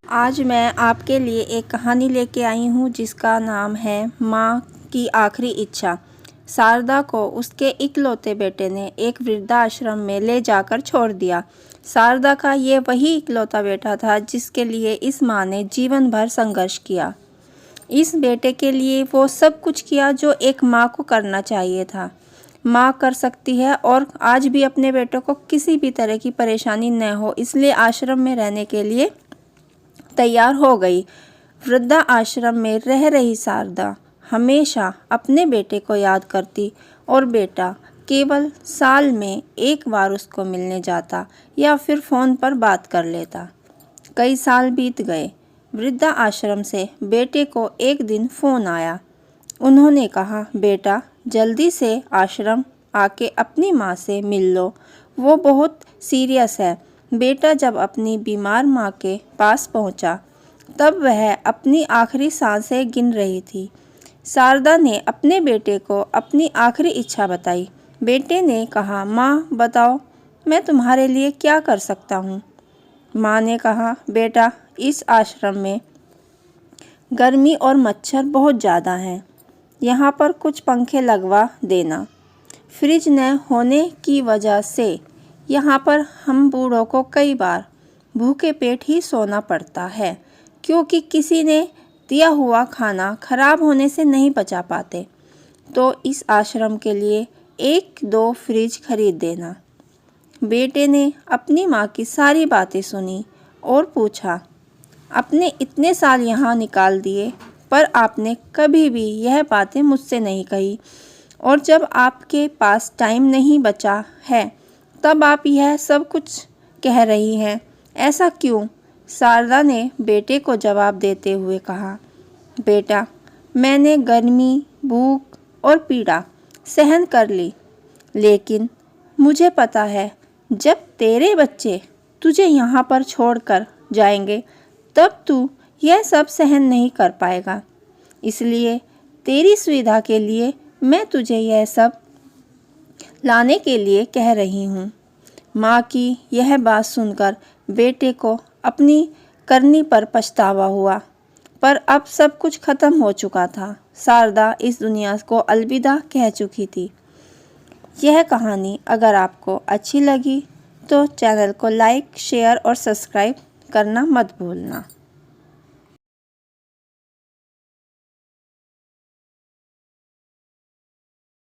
आज मैं आपके लिए एक कहानी लेके आई हूँ जिसका नाम है माँ की आखिरी इच्छा। शारदा को उसके इकलौते बेटे ने एक वृद्धाश्रम में ले जाकर छोड़ दिया। शारदा का ये वही इकलौता बेटा था जिसके लिए इस माँ ने जीवन भर संघर्ष किया। इस बेटे के लिए वो सब कुछ किया जो एक माँ को करना चाहिए था। माँ कर सकती है और आज भी अपने बेटों को किसी भी तरह की परेशानी न हो इसलिए आश्रम में रहने के लिए तैयार हो गई। वृद्धा आश्रम में रह रही शारदा हमेशा अपने बेटे को याद करती और बेटा केवल साल में एक बार उसको मिलने जाता या फिर फ़ोन पर बात कर लेता। कई साल बीत गए। वृद्धा आश्रम से बेटे को एक दिन फ़ोन आया। उन्होंने कहा, बेटा जल्दी से आश्रम आके अपनी माँ से मिल लो, वो बहुत सीरियस है। बेटा जब अपनी बीमार माँ के पास पहुँचा तब वह अपनी आखिरी सांसें गिन रही थी। शारदा ने अपने बेटे को अपनी आखिरी इच्छा बताई। बेटे ने कहा, माँ बताओ मैं तुम्हारे लिए क्या कर सकता हूँ। माँ ने कहा, बेटा इस आश्रम में गर्मी और मच्छर बहुत ज़्यादा हैं, यहाँ पर कुछ पंखे लगवा देना। फ्रिज न होने की वजह से यहाँ पर हम बूढ़ों को कई बार भूखे पेट ही सोना पड़ता है क्योंकि किसी ने दिया हुआ खाना खराब होने से नहीं पचा पाते। तो इस आश्रम के लिए 1-2 फ्रिज खरीद देना। बेटे ने अपनी माँ की सारी बातें सुनी और पूछा, आपने इतने साल यहाँ निकाल दिए पर आपने कभी भी यह बातें मुझसे नहीं कही और जब आपके पास टाइम नहीं बचा है तब आप यह सब कुछ कह रही हैं, ऐसा क्यों? शारदा ने बेटे को जवाब देते हुए कहा, बेटा मैंने गर्मी, भूख और पीड़ा सहन कर ली, लेकिन मुझे पता है जब तेरे बच्चे तुझे यहाँ पर छोड़कर जाएंगे तब तू यह सब सहन नहीं कर पाएगा। इसलिए तेरी सुविधा के लिए मैं तुझे यह सब लाने के लिए कह रही हूँ। माँ की यह बात सुनकर बेटे को अपनी करनी पर पछतावा हुआ, पर अब सब कुछ खत्म हो चुका था। शारदा इस दुनिया को अलविदा कह चुकी थी। यह कहानी अगर आपको अच्छी लगी तो चैनल को लाइक, शेयर और सब्सक्राइब करना मत भूलना।